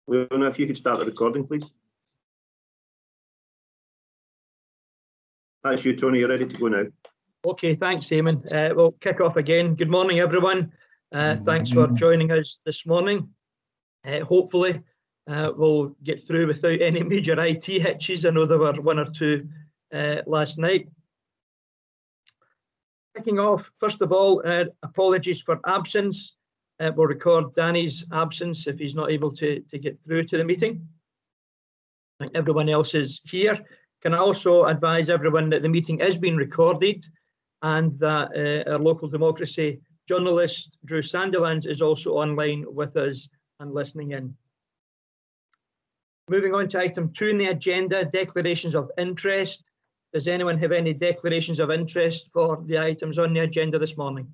Leona, if you could start the recording, please. That's you, Tony. You're ready to go now. Okay, thanks, Eamon. We'll kick off again. Good morning, everyone. Thanks for joining us this morning. Hopefully, we'll get through without any major IT hitches. I know there were one or two last night. Kicking off, first of all, apologies for absence. We'll record Danny's absence if he's not able to get through to the meeting. I think everyone else is here. Can I also advise everyone that the meeting is being recorded and that our local democracy journalist, Drew Sandilands, is also online with us and listening in. Moving on to item 2 in the agenda, declarations of interest. Does anyone have any declarations of interest for the items on the agenda this morning?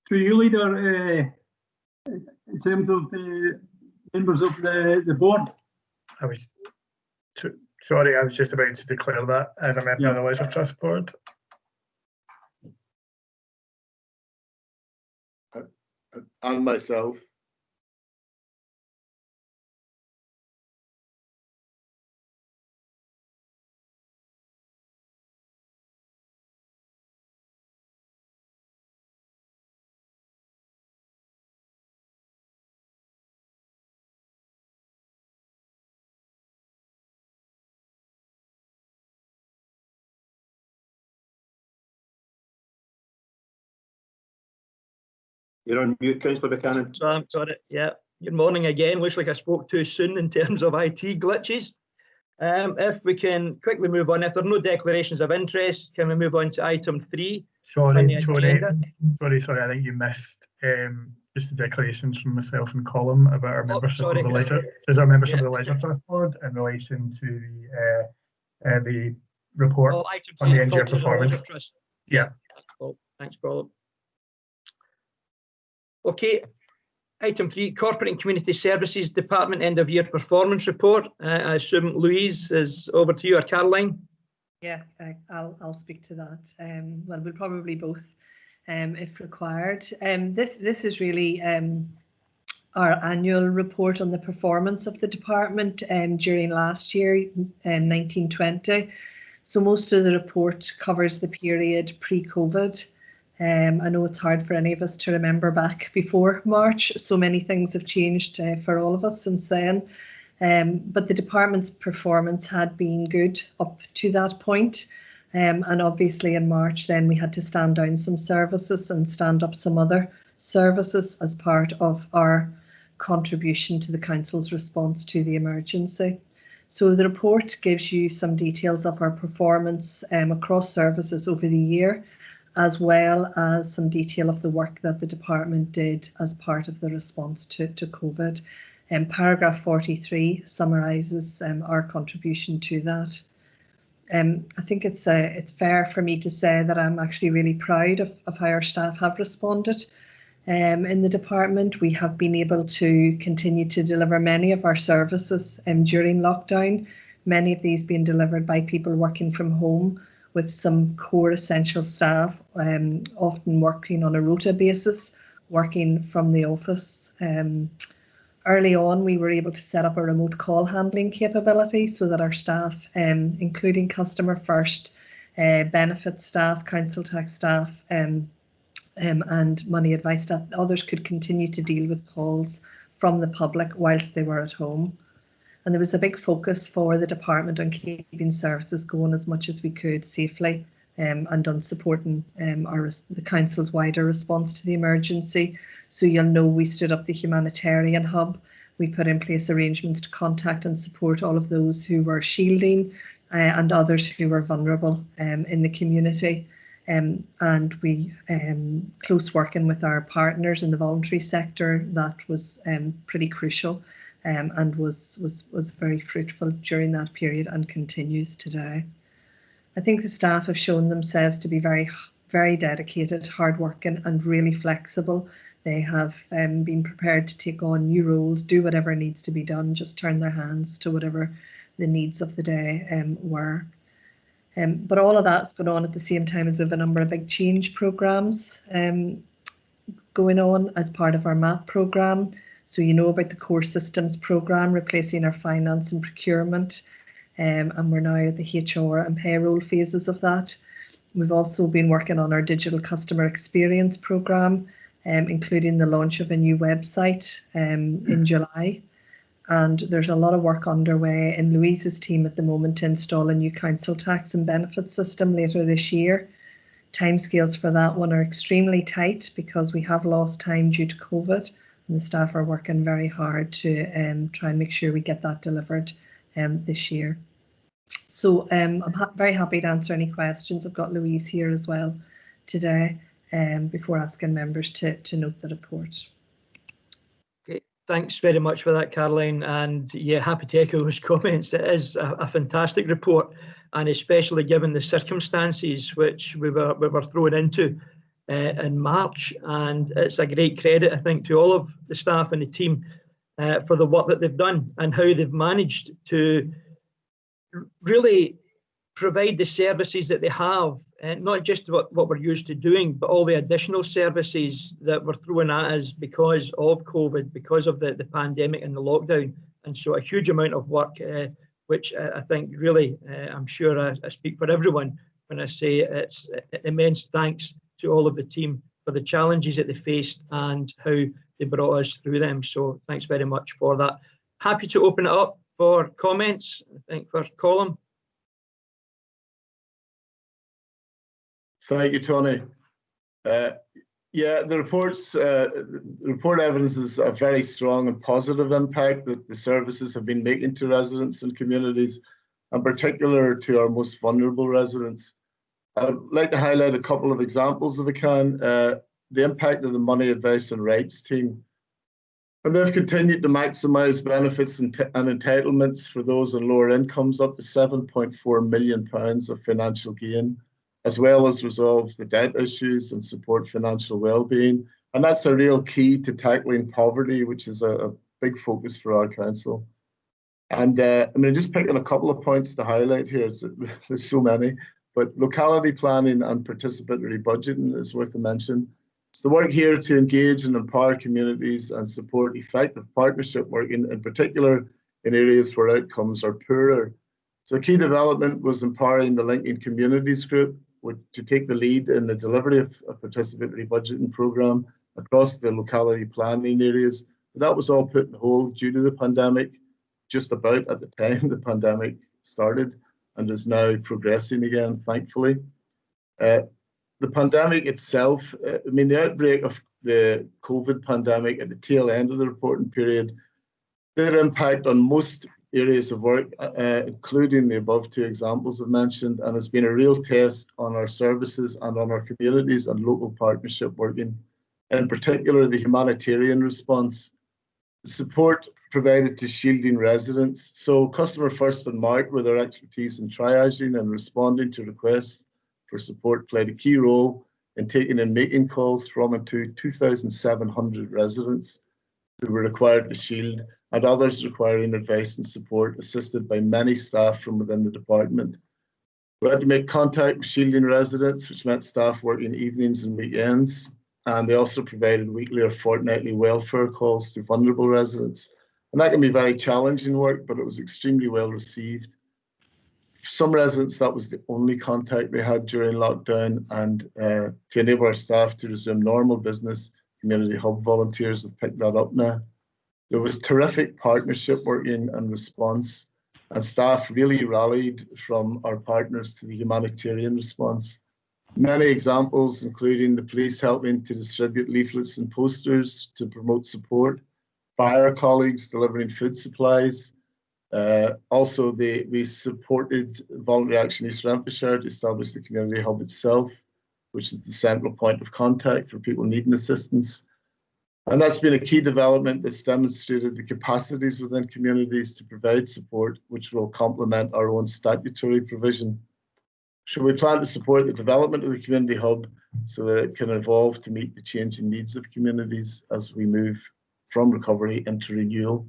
Through you, Leader, in terms of the members of the board. Sorry, I was just about to declare that as a member of the Leisure Trust Board. And myself. You're on mute, Councillor Buchanan. So I'm sorry. Yeah. Good morning again. Looks like I spoke too soon in terms of IT glitches. If we can quickly move on, if there are no declarations of interest, can we move on to item 3? Sorry, Tony. Sorry, I think you missed just the declarations from myself and Colin about our membership of the Leisure. There's our membership of the Leisure Trust Board in relation to the report on the NGO performance. Yeah. Cool. Thanks, Colin. Okay, item 3, Corporate and Community Services Department End of Year Performance Report. I assume Louise is over to you, or Caroline? Yeah, I'll speak to that. Well, we'll probably both, if required. This is really our annual report on the performance of the department during last year, 1920. So most of the report covers the period pre-COVID. I know it's hard for any of us to remember back before March. So many things have changed for all of us since then. But the department's performance had been good up to that point. And obviously in March, then we had to stand down some services and stand up some other services as part of our contribution to the Council's response to the emergency. So the report gives you some details of our performance across services over the year, as well as some detail of the work that the department did as part of the response to COVID. Paragraph 43 summarises our contribution to that. I think it's fair for me to say that I'm actually really proud of how our staff have responded. In the department, we have been able to continue to deliver many of our services during lockdown, many of these being delivered by people working from home, with some core essential staff, often working on a rota basis, working from the office. Early on, we were able to set up a remote call handling capability so that our staff, including customer first, benefits staff, council tax staff, and money advice staff, others could continue to deal with calls from the public whilst they were at home. And there was a big focus for the department on keeping services going as much as we could safely and on supporting the council's wider response to the emergency. So you'll know we stood up the humanitarian hub. We put in place arrangements to contact and support all of those who were shielding and others who were vulnerable in the community. And we close working with our partners in the voluntary sector. That was pretty crucial. And was very fruitful during that period and continues today. I think the staff have shown themselves to be very, very dedicated, hardworking and really flexible. They have been prepared to take on new roles, do whatever needs to be done, just turn their hands to whatever the needs of the day were. But all of that's going on at the same time as we have a number of big change programmes going on as part of our MAP programme. So you know about the core systems programme, replacing our finance and procurement, and we're now at the HR and payroll phases of that. We've also been working on our digital customer experience programme, including the launch of a new website in July. And there's a lot of work underway in Louise's team at the moment to install a new council tax and benefits system later this year. Timescales for that one are extremely tight because we have lost time due to COVID, and the staff are working very hard to try and make sure we get that delivered this year. So I'm very happy to answer any questions. I've got Louise here as well today before asking members to note the report. Okay, thanks very much for that, Caroline. And yeah, happy to echo those comments. It is a fantastic report, and especially given the circumstances which we were thrown into in March. And it's a great credit, I think, to all of the staff and the team for the work that they've done and how they've managed to really provide the services that they have, and not just what we're used to doing, but all the additional services that were thrown at us because of COVID, because of the pandemic and the lockdown. And so a huge amount of work, which I think really, I'm sure I speak for everyone when I say it's immense thanks to all of the team for the challenges that they faced and how they brought us through them. So thanks very much for that. Happy to open it up for comments. I think first Colm. Thank you, Tony. Yeah, the report evidences a very strong and positive impact that the services have been making to residents and communities, in particular to our most vulnerable residents. I'd like to highlight a couple of examples if I can. The impact of the Money Advice and Rights team. And they've continued to maximise benefits and entitlements for those on lower incomes, up to £7.4 million of financial gain, as well as resolve the debt issues and support financial well-being. And that's a real key to tackling poverty, which is a big focus for our council. And I mean, just picking a couple of points to highlight here, there's so many, but locality planning and participatory budgeting is worth a mention. It's the work here to engage and empower communities and support effective partnership work, in particular in areas where outcomes are poorer. So a key development was empowering the Linking Communities Group to take the lead in the delivery of a participatory budgeting programme across the locality planning areas. That was all put on hold due to the pandemic, just about at the time the pandemic started, and is now progressing again, thankfully. The pandemic itself, I mean, the outbreak of the COVID pandemic at the tail end of the reporting period did impact on most areas of work, including the above two examples I've mentioned, and it's been a real test on our services and on our communities and local partnership working, in particular the humanitarian response. The support provided to shielding residents. So Customer First and Mark, with their expertise in triaging and responding to requests for support, played a key role in taking and making calls from and to 2,700 residents who were required to shield, and others requiring advice and support, assisted by many staff from within the department. We had to make contact with shielding residents, which meant staff working evenings and weekends, and they also provided weekly or fortnightly welfare calls to vulnerable residents. And that can be very challenging work, but it was extremely well received. For some residents, that was the only contact they had during lockdown, and to enable our staff to resume normal business, Community Hub volunteers have picked that up now. There was terrific partnership working and response, and staff really rallied from our partners to the humanitarian response. Many examples, including the police helping to distribute leaflets and posters to promote support, fire colleagues delivering food supplies. Also, we supported Voluntary Action East Renfrewshire to establish the Community Hub itself, which is the central point of contact for people needing assistance. And that's been a key development that's demonstrated the capacities within communities to provide support, which will complement our own statutory provision. So we plan to support the development of the Community Hub so that it can evolve to meet the changing needs of communities as we move from recovery into renewal.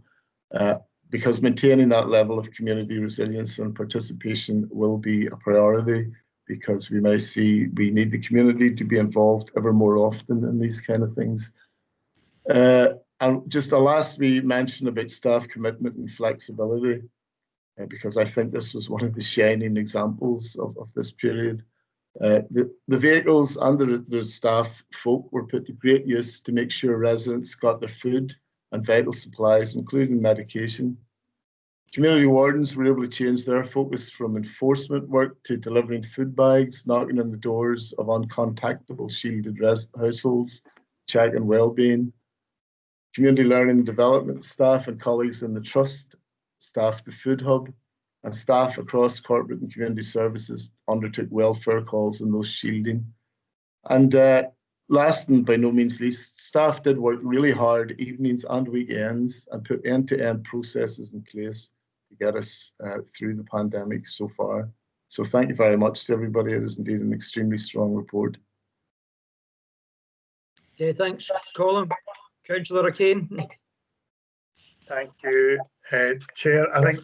because maintaining that level of community resilience and participation will be a priority, because we may see we need the community to be involved ever more often in these kind of things. And just a last wee mention about staff commitment and flexibility, because I think this was one of the shining examples of this period. The vehicles under the staff folk were put to great use to make sure residents got their food and vital supplies, including medication. Community wardens were able to change their focus from enforcement work to delivering food bags, knocking on the doors of uncontactable shielded households, checking well-being. Community learning and development staff and colleagues in the trust staffed the food hub, and staff across corporate and community services undertook welfare calls and those shielding. And last and by no means least, staff did work really hard evenings and weekends and put end-to-end processes in place to get us through the pandemic so far. So thank you very much to everybody. It is indeed an extremely strong report. Okay, thanks, Colin. Councillor Kane. Thank you, Chair. I think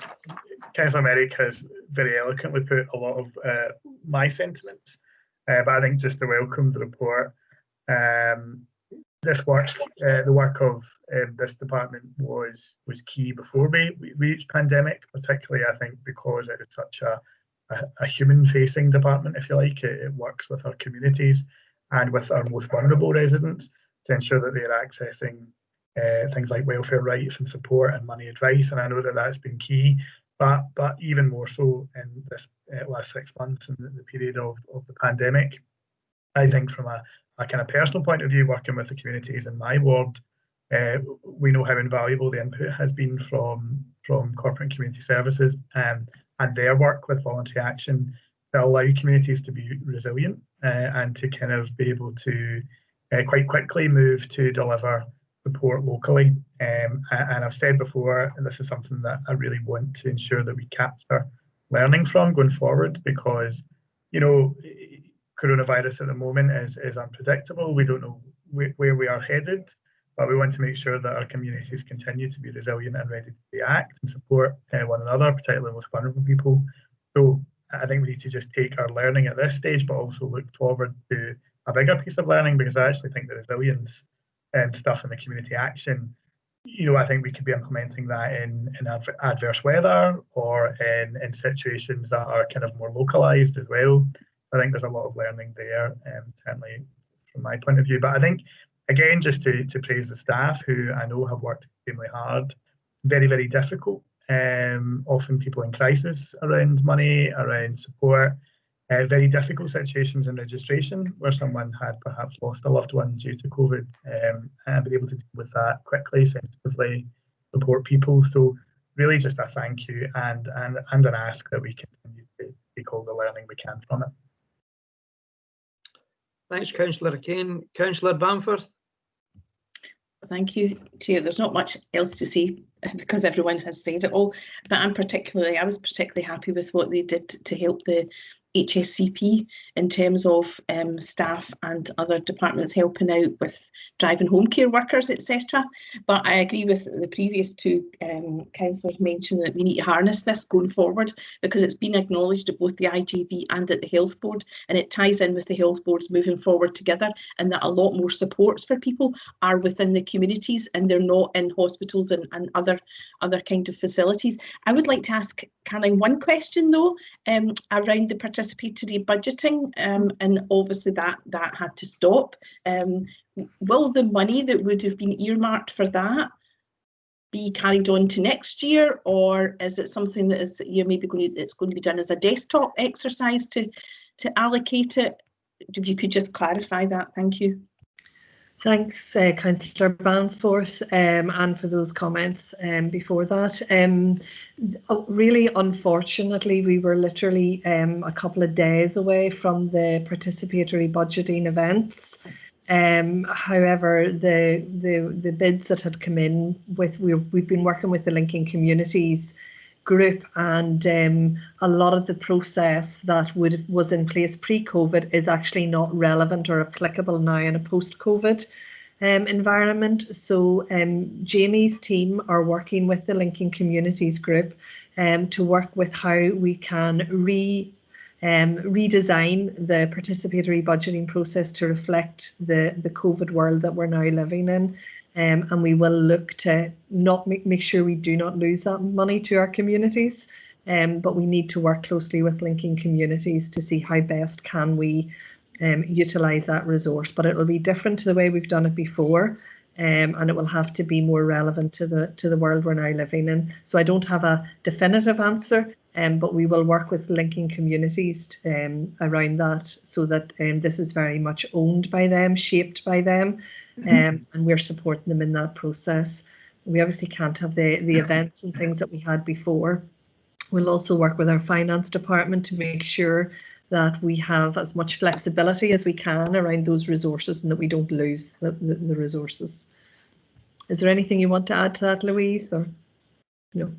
Councillor Merrick has very eloquently put a lot of my sentiments, but I think just to welcome the report. This work, the work of this department was key before we reached pandemic, particularly I think because it is such a human-facing department, if you like. It works with our communities and with our most vulnerable residents to ensure that they are accessing things like welfare rights and support and money advice, and I know that that's been key, but even more so in this last 6 months and the period of the pandemic. I think from a kind of personal point of view, working with the communities in my ward, we know how invaluable the input has been from corporate and community services and their work with voluntary action to allow communities to be resilient and to kind of be able to quite quickly move to deliver support locally. And I've said before, and this is something that I really want to ensure that we capture learning from going forward, because, you know, coronavirus at the moment is unpredictable. We don't know where we are headed, but we want to make sure that our communities continue to be resilient and ready to react and support one another, particularly most vulnerable people. So I think we need to just take our learning at this stage, but also look forward to a bigger piece of learning, because I actually think the resilience and stuff in the community action, you know, I think we could be implementing that in adverse weather or in situations that are kind of more localized as well. I think there's a lot of learning there, certainly from my point of view. But I think, again, just to praise the staff who I know have worked extremely hard, very, very difficult, often people in crisis around money, around support, very difficult situations in registration where someone had perhaps lost a loved one due to COVID, and been able to deal with that quickly, sensitively, support people. So really just a thank you and an ask that we continue to take all the learning we can from it. Thanks, Councillor Kane. Councillor Bamforth. Thank you, Chair. There's not much else to say because everyone has said it all, but I was particularly happy with what they did to help the HSCP in terms of staff and other departments helping out with driving home care workers, etc. But I agree with the previous two councillors mentioning that we need to harness this going forward, because it's been acknowledged at both the IGB and at the Health Board, and it ties in with the Health Boards moving forward together, and that a lot more supports for people are within the communities and they're not in hospitals and other kind of facilities. I would like to ask Caroline one question though, around the participatory budgeting, and obviously that had to stop. Will the money that would have been earmarked for that be carried on to next year, or is it something that is it's going to be done as a desktop exercise to allocate it? If you could just clarify that, thank you. Thanks, Councillor Bamforth, and for those comments before that. Really, unfortunately, we were literally a couple of days away from the participatory budgeting events. However, the bids that had come in we've been working with the Linking Communities group, and a lot of the process that was in place pre-COVID is actually not relevant or applicable now in a post-COVID environment. So Jamie's team are working with the Linking Communities group to work with how we can redesign the participatory budgeting process to reflect the COVID world that we're now living in. And we will look to not make sure we do not lose that money to our communities, but we need to work closely with Linking Communities to see how best can we utilise that resource. But it will be different to the way we've done it before, and it will have to be more relevant to the world we're now living in. So I don't have a definitive answer, but we will work with Linking Communities around that, so that this is very much owned by them, shaped by them, and we're supporting them in that process. We obviously can't have the events and things that we had before. We'll also work with our finance department to make sure that we have as much flexibility as we can around those resources and that we don't lose the resources. Is there anything you want to add to that, Louise, or no?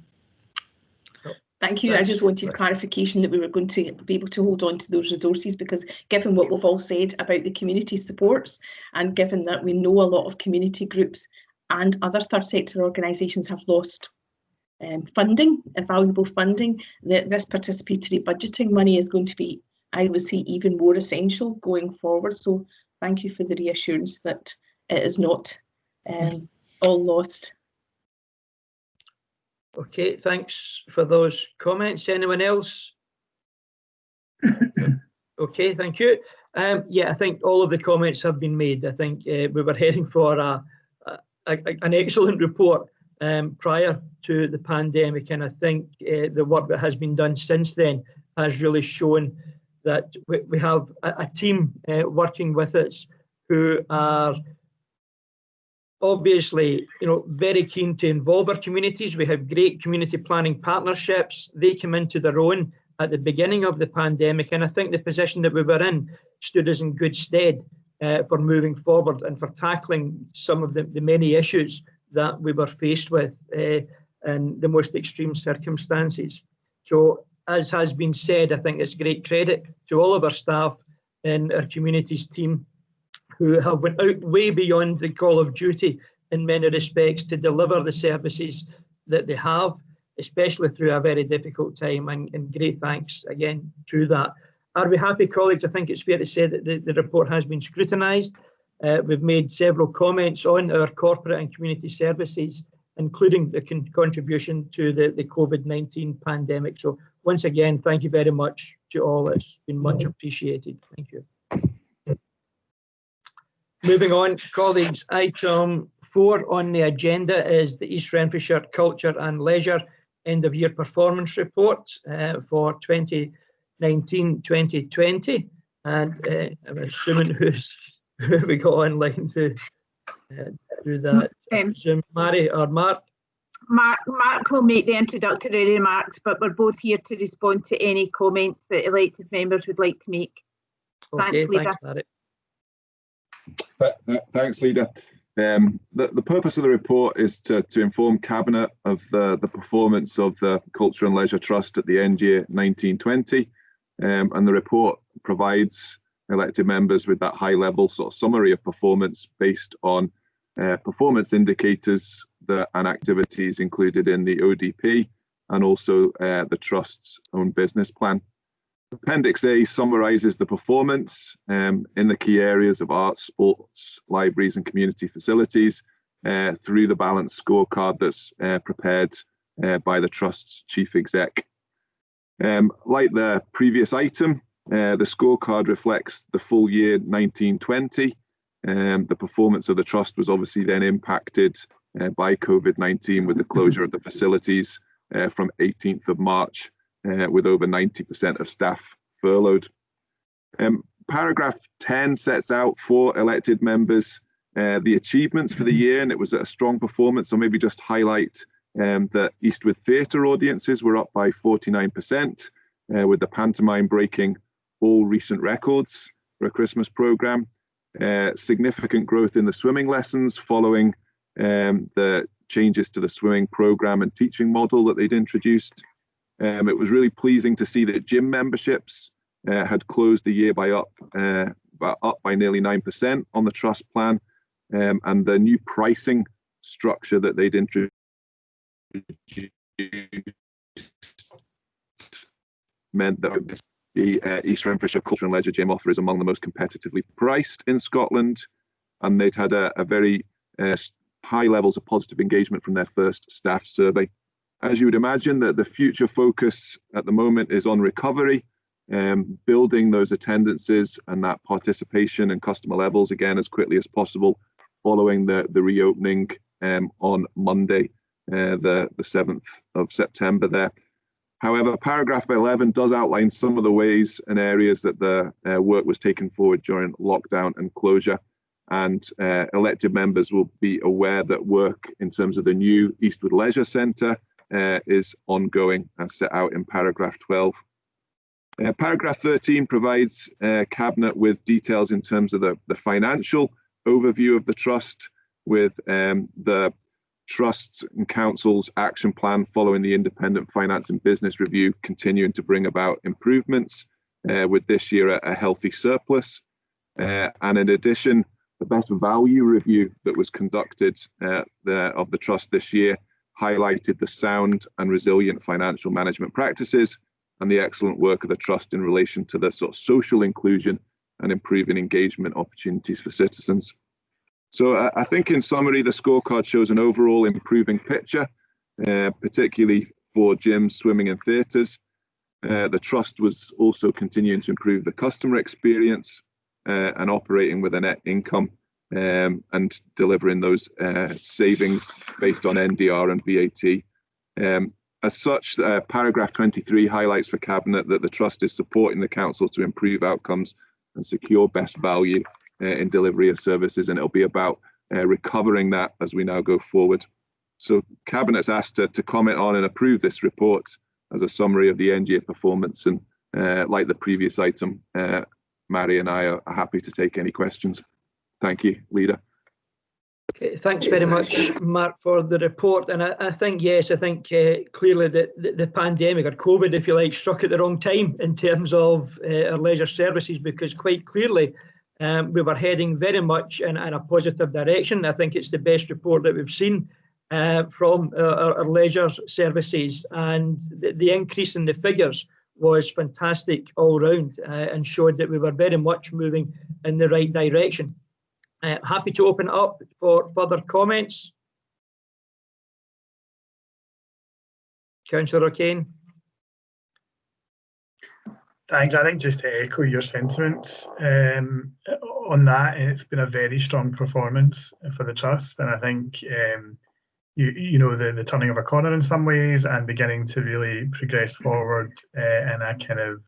Thank you. I just wanted clarification that we were going to be able to hold on to those resources, because given what we've all said about the community supports, and given that we know a lot of community groups and other third sector organisations have lost funding, valuable funding, that this participatory budgeting money is going to be, I would say, even more essential going forward. So thank you for the reassurance that it is not all lost. Okay, thanks for those comments. Anyone else? Okay, thank you. Yeah, I think all of the comments have been made. I think we were heading for an excellent report prior to the pandemic, and I think the work that has been done since then has really shown that we have a team working with us who are obviously, very keen to involve our communities. We have great community planning partnerships. They came into their own at the beginning of the pandemic, and I think the position that we were in stood us in good stead for moving forward and for tackling some of the many issues that we were faced with in the most extreme circumstances. So, as has been said, I think it's great credit to all of our staff in our communities team who have went out way beyond the call of duty in many respects to deliver the services that they have, especially through a very difficult time, and great thanks again to that. Are we happy, colleagues? I think it's fair to say that the report has been scrutinised. We've made several comments on our corporate and community services, including the contribution to the COVID-19 pandemic. So once again, thank you very much to all. It's been much appreciated. Thank you. Moving on, colleagues, item 4 on the agenda is the East Renfrewshire Culture and Leisure End of Year Performance Report for 2019-2020. And I'm assuming who we got online to do that. Mary or Mark? Mark will make the introductory remarks, but we're both here to respond to any comments that elected members would like to make. Okay, thanks, Leader. Thanks, Mary. Thanks, Leader. The purpose of the report is to inform Cabinet of the performance of the Culture and Leisure Trust at the end year 1920, and the report provides elected members with that high-level sort of summary of performance based on performance indicators and activities included in the ODP and also the Trust's own business plan. Appendix A summarises the performance in the key areas of arts, sports, libraries and community facilities through the balanced scorecard that's prepared by the Trust's Chief Exec. Like the previous item, the scorecard reflects the full year 1920. The performance of the Trust was obviously then impacted by COVID-19 with the closure of the facilities from 18th of March. With over 90% of staff furloughed. Paragraph 10 sets out for elected members the achievements for the year, and it was a strong performance. So maybe just highlight that Eastwood Theatre audiences were up by 49%, with the pantomime breaking all recent records for a Christmas programme. Significant growth in the swimming lessons following the changes to the swimming programme and teaching model that they'd introduced. It was really pleasing to see that gym memberships had closed the year up by nearly 9% on the Trust plan, and the new pricing structure that they'd introduced meant that the East Renfrewshire Culture and Leisure Gym offer is among the most competitively priced in Scotland, and they'd had a very high levels of positive engagement from their first staff survey. As you would imagine, that the future focus at the moment is on recovery, building those attendances and that participation and customer levels again as quickly as possible following the reopening on Monday, the 7th of September there. However, paragraph 11 does outline some of the ways and areas that the work was taken forward during lockdown and closure. And elected members will be aware that work in terms of the new Eastwood Leisure Centre is ongoing as set out in paragraph 12. Paragraph 13 provides Cabinet with details in terms of the financial overview of the Trust, with the Trust's and Council's action plan following the independent finance and business review continuing to bring about improvements, with this year a healthy surplus. And in addition, the best value review that was conducted of the Trust this year highlighted the sound and resilient financial management practices and the excellent work of the Trust in relation to the sort of social inclusion and improving engagement opportunities for citizens. So I think in summary, the scorecard shows an overall improving picture, particularly for gyms, swimming and theatres. The Trust was also continuing to improve the customer experience and operating with a net income and delivering those savings based on NDR and VAT. As such, paragraph 23 highlights for Cabinet that the Trust is supporting the Council to improve outcomes and secure best value in delivery of services, and it'll be about recovering that as we now go forward. So Cabinet's asked to comment on and approve this report as a summary of the NGA performance, and like the previous item, Mary and I are happy to take any questions. Thank you, Leader. Okay, thanks very much, Mark, for the report. And I think, yes, I think clearly that the pandemic, or COVID, if you like, struck at the wrong time in terms of our leisure services, because quite clearly we were heading very much in a positive direction. I think it's the best report that we've seen from our leisure services, and the increase in the figures was fantastic all round and showed that we were very much moving in the right direction. Happy to open it up for further comments. Councillor O'Kane. Thanks. I think just to echo your sentiments on that, it's been a very strong performance for the Trust, and I think you know the turning of a corner in some ways and beginning to really progress forward in a kind of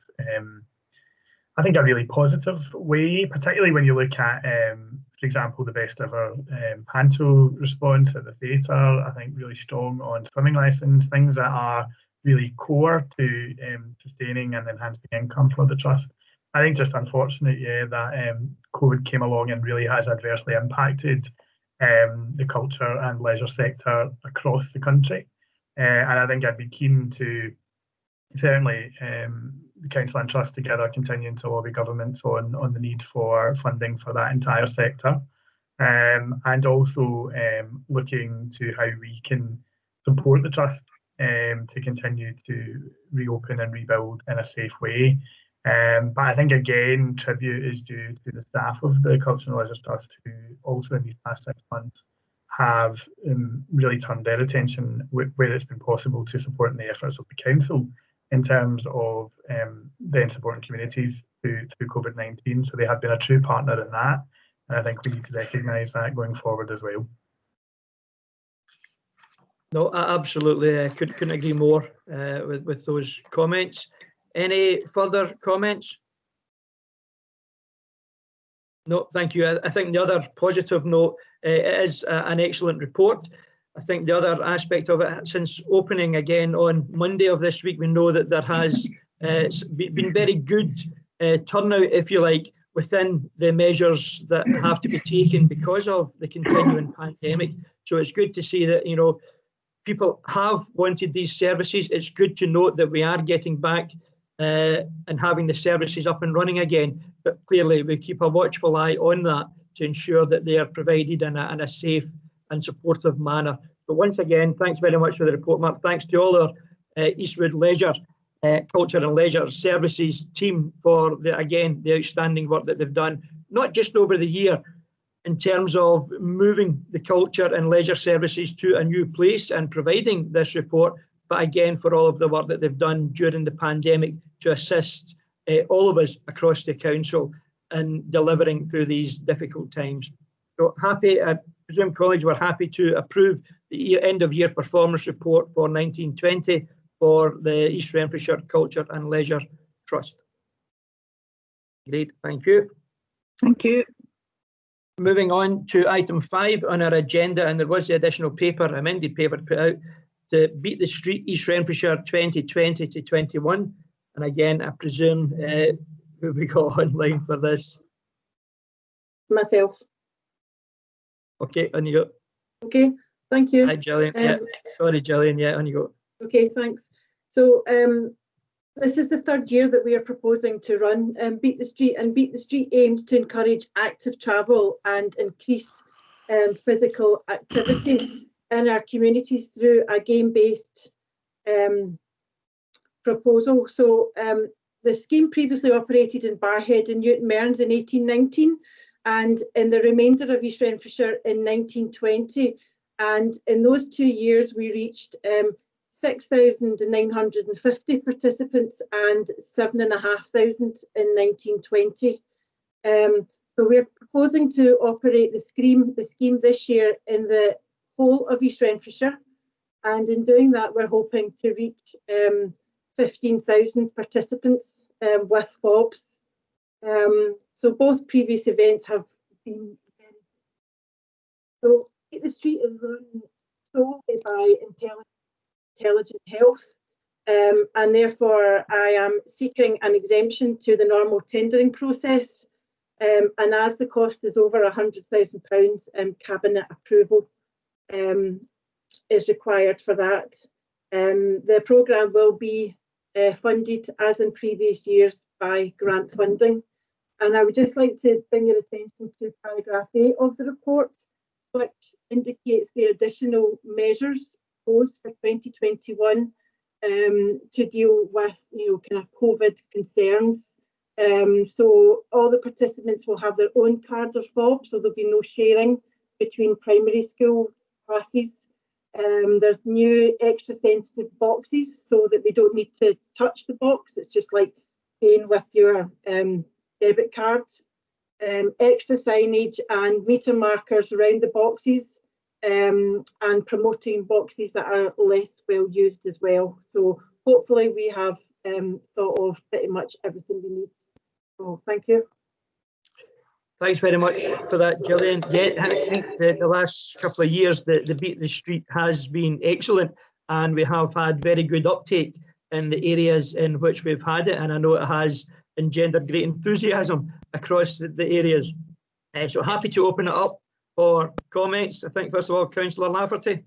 I think a really positive way, particularly when you look at for example, the best ever panto response at the theatre. I think really strong on swimming lessons, things that are really core to sustaining and enhancing income for the Trust. I think just unfortunate, yeah, that COVID came along and really has adversely impacted the culture and leisure sector across the country. And I think I'd be keen to certainly the Council and Trust together continuing to lobby governments on the need for funding for that entire sector, and also looking to how we can support the Trust to continue to reopen and rebuild in a safe way. But I think again, tribute is due to the staff of the Culture and Leisure Trust, who also in these past 6 months have really turned their attention where it's been possible to support the efforts of the Council in terms of then supporting communities through COVID-19. So they have been a true partner in that, and I think we need to recognise that going forward as well. No, absolutely. I couldn't agree more with those comments. Any further comments? No, thank you. I think the other positive note, it is an excellent report. I think the other aspect of it, since opening again on Monday of this week, we know that there has been very good turnout, if you like, within the measures that have to be taken because of the continuing pandemic. So it's good to see that, you know, people have wanted these services. It's good to note that we are getting back and having the services up and running again. But clearly, we keep a watchful eye on that to ensure that they are provided in a safe and supportive manner. But once again, thanks very much for the report, Mark. Thanks to all our Eastwood Leisure, Culture and Leisure Services team for, the outstanding work that they've done, not just over the year in terms of moving the culture and leisure services to a new place and providing this report, but again for all of the work that they've done during the pandemic to assist all of us across the council in delivering through these difficult times. So happy, I presume College were happy to approve the end of year performance report for 1920 for the East Renfrewshire Culture and Leisure Trust. Great, thank you. Thank you. Moving on to item 5 on our agenda, and there was the additional paper, amended paper put out to Beat the Street East Renfrewshire 2020 to 21. And again, I presume who we got online for this? Myself. Okay, on you go. Okay, thank you. Hi, Gillian. Yeah, sorry, Gillian. Yeah, on you go. Okay, thanks. So this is the 3rd year that we are proposing to run Beat the Street, and Beat the Street aims to encourage active travel and increase physical activity in our communities through a game-based proposal. So the scheme previously operated in Barrhead and Newton Mearns in 1819, and in the remainder of East Renfrewshire in 1920. And in those 2 years, we reached 6,950 participants and 7,500 in 1920. So we're proposing to operate the scheme this year in the whole of East Renfrewshire, and in doing that, we're hoping to reach 15,000 participants with FOBs. So both previous events have been. So Beat the Street is run solely by Intelligent Health, and therefore I am seeking an exemption to the normal tendering process, and as the cost is over £100,000, cabinet approval is required for that. The programme will be funded, as in previous years, by grant funding. And I would just like to bring your attention to paragraph 8 of the report, which indicates the additional measures proposed for 2021 to deal with, kind of COVID concerns. So all the participants will have their own card or fob, so there'll be no sharing between primary school classes. There's new extra sensitive boxes so that they don't need to touch the box. It's just like paying with your debit card. Extra signage and meter markers around the boxes, and promoting boxes that are less well used as well. So hopefully we have thought of pretty much everything we need. So thank you. Thanks very much for that, Gillian. Yeah, I think the last couple of years the Beat the Street has been excellent, and we have had very good uptake in the areas in which we've had it, and I know it has engendered great enthusiasm across the areas. So happy to open it up for comments. I think first of all, Councillor Lafferty.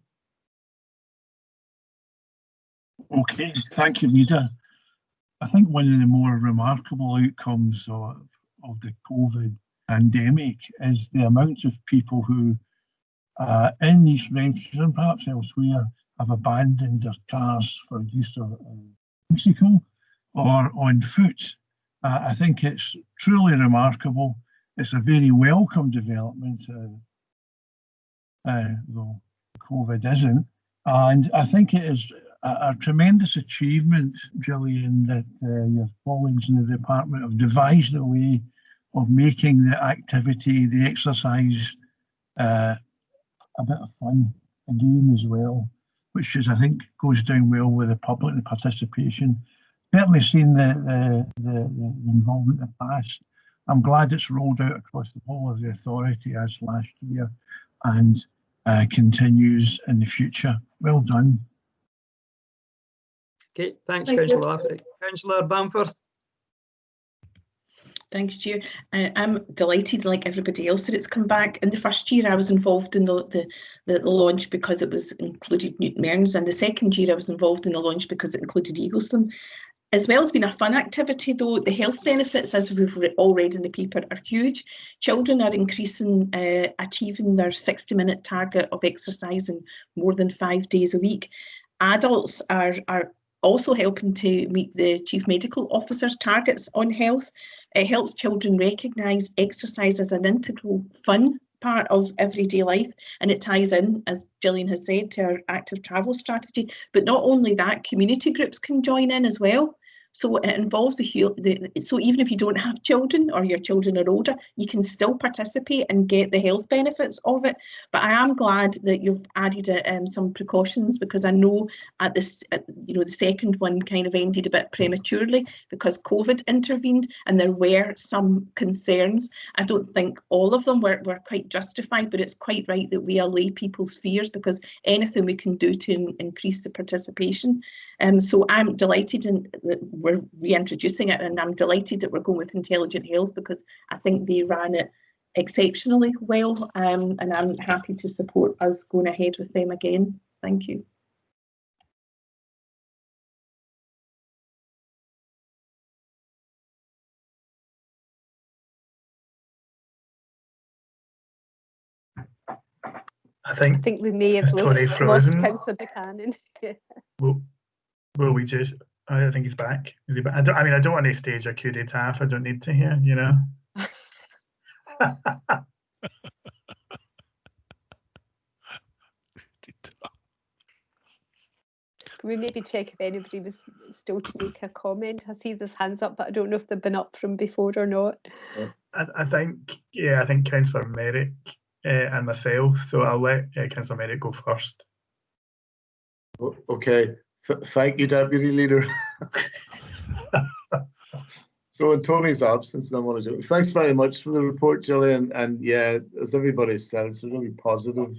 Okay, thank you, Leader. I think one of the more remarkable outcomes of the COVID pandemic is the amount of people who in East Renfrewshire and perhaps elsewhere have abandoned their cars for use of bicycle or on foot. I think it's truly remarkable. It's a very welcome development, though COVID isn't. And I think it is a tremendous achievement, Gillian, that your colleagues in the department have devised a way of making the activity, the exercise, a bit of fun again as well, which is, I think, goes down well with the public and the participation. Certainly seen the involvement in the past. I'm glad it's rolled out across the whole of the authority as last year and continues in the future. Well done. Okay, thanks, Councillor Lafferty. Councillor Bamforth. Thanks, Chair. I'm delighted, like everybody else, that it's come back. In the first year, I was involved in the launch because it was included Newton Mearns, and the second year I was involved in the launch because it included Eagleston. As well as being a fun activity, though, the health benefits, as we've all read in the paper, are huge. Children are achieving their 60-minute target of exercising more than 5 days a week. Adults are also helping to meet the Chief Medical Officer's targets on health. It helps children recognise exercise as an integral fun part of everyday life, and it ties in, as Gillian has said, to our active travel strategy. But not only that, community groups can join in as well. So it involves so even if you don't have children or your children are older, you can still participate and get the health benefits of it. But I am glad that you've added some precautions, because I know at this, the second one kind of ended a bit prematurely because COVID intervened and there were some concerns. I don't think all of them were quite justified, but it's quite right that we allay people's fears, because anything we can do to increase the participation. So I'm delighted that we're reintroducing it, and I'm delighted that we're going with Intelligent Health, because I think they ran it exceptionally well, and I'm happy to support us going ahead with them again. Thank you. I think we may have lost Councillor Buchanan. Will we just? I think he's back. Is he back? I don't want to stage a coup d'etat if I don't need to here, you know. Can we maybe check if anybody was still to make a comment? I see there's hands up, but I don't know if they've been up from before or not. I think Councillor Merrick and myself, so I'll let Councillor Merrick go first. Okay, thank you, Deputy Leader. So in Tony's absence, I want to do. Thanks very much for the report, Gillian. And yeah, as everybody said, it's a really positive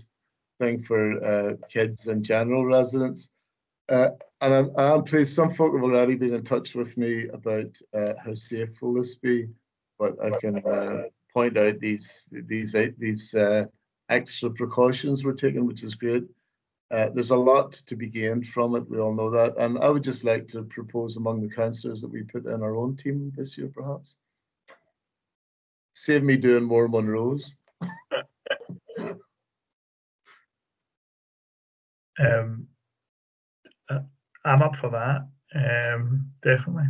thing for kids and general residents. And I'm pleased some folk have already been in touch with me about how safe will this be, but I can point out these extra precautions we're taking, which is great. There's a lot to be gained from it, we all know that, and I would just like to propose among the councillors that we put in our own team this year, perhaps. Save me doing more Monroes. I'm up for that, definitely.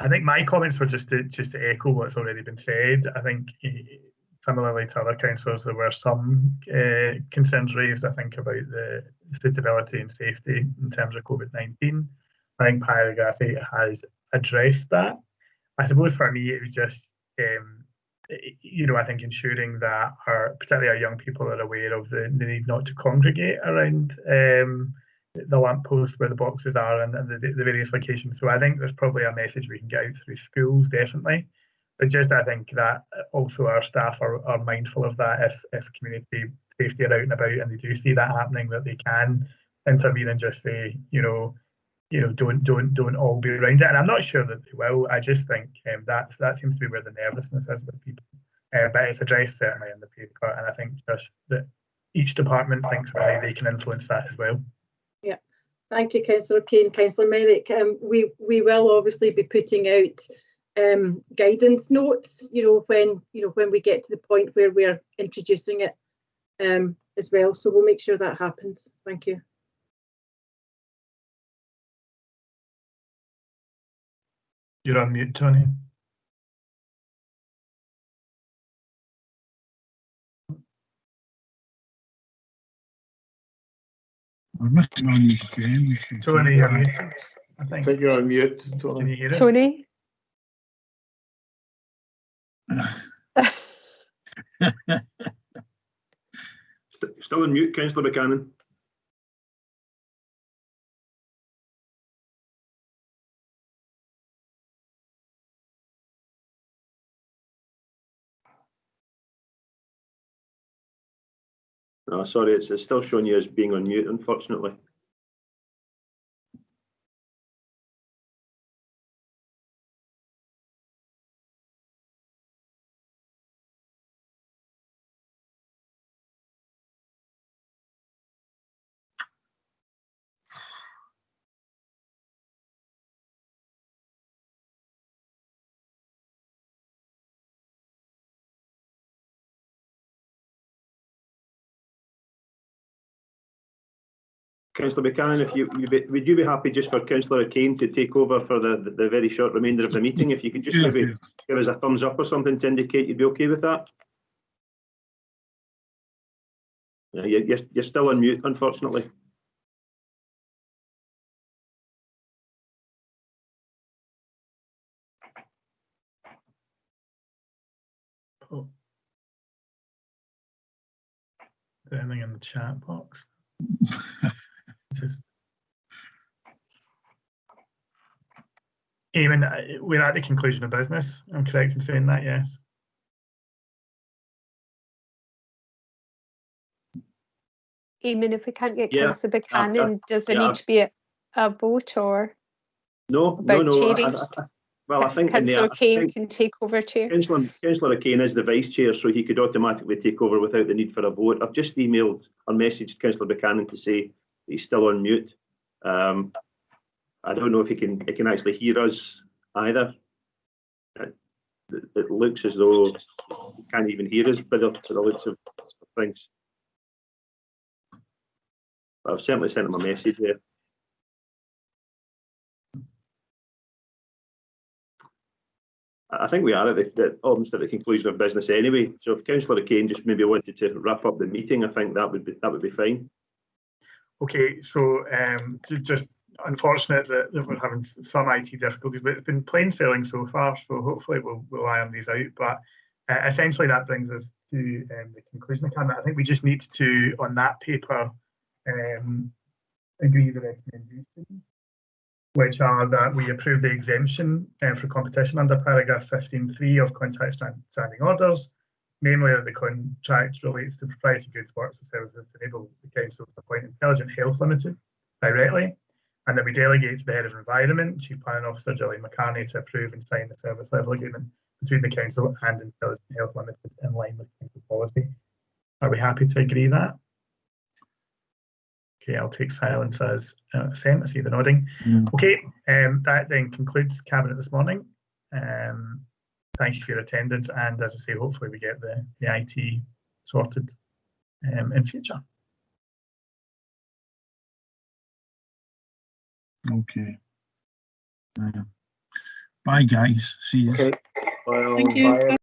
I think my comments were just to echo what's already been said. I think similarly to other councillors, there were some concerns raised, I think, about the suitability and safety in terms of COVID-19. I think Pyrography has addressed that. I suppose for me, it was just, I think ensuring that particularly our young people are aware of the need not to congregate around the lamppost where the boxes are and the various locations. So I think there's probably a message we can get out through schools, definitely. But just I think that also our staff are mindful of that if community safety are out and about and they do see that happening, that they can intervene and just say, don't all be around it. And I'm not sure that they will. I just think that seems to be where the nervousness is with people. But it's addressed certainly in the paper, and I think just that each department thinks about how they can influence that as well. Yeah, thank you, Councillor Kane. Councillor Merrick, we will obviously be putting out guidance notes, when we get to the point where we're introducing it as well. So we'll make sure that happens. Thank you. You're on mute, Tony. We're missing on you again. Tony, you're muted. I think you're on mute, Tony. Can you hear us? Tony? Still on mute, Councillor Buchanan. Oh, sorry, it's still showing you as being on mute, unfortunately. Councillor Buchanan, if would you be happy just for Councillor Kane to take over for the very short remainder of the meeting? If you could just maybe give us a thumbs up or something to indicate you'd be okay with that. Yeah, you're still on mute, unfortunately. Oh. Anything in the chat box? Just Eamon, we're at the conclusion of business. I'm correct in saying that, yes? Eamon, if we can't get Councillor Buchanan, does there need to be a vote or? No. Well, I think Councillor Kane can take over chair. Councillor Kane is the vice chair, so he could automatically take over without the need for a vote. I've just emailed or messaged Councillor Buchanan to say he's still on mute. I don't know if he can actually hear us either. It looks as though he can't even hear us, but to the looks of things. But I've certainly sent him a message there. I think we are almost at the conclusion of business anyway. So if Councillor Kane just maybe wanted to wrap up the meeting, I think that would be fine. Okay, so just unfortunate that we're having some IT difficulties, but it's been plain sailing so far. So hopefully we'll iron these out. But essentially that brings us to the conclusion of Cabinet. I think we just need to, on that paper, agree the recommendations, which are that we approve the exemption for competition under paragraph 15.3 of contract standing orders, namely that the contract relates to proprietary goods, works or services to enable the council to appoint Intelligent Health Limited directly, and that we delegate to the head of environment, Chief Planning Officer Gillian McCartney, to approve and sign the service level agreement between the council and Intelligent Health Limited in line with council policy. Are we happy to agree that? Okay, I'll take silence as assent. I see the nodding. Okay, that then concludes Cabinet this morning. Thank you for your attendance, and as I say, hopefully we get the IT sorted in future. Okay. Bye, guys. See you. Okay. Well, Thank you. bye.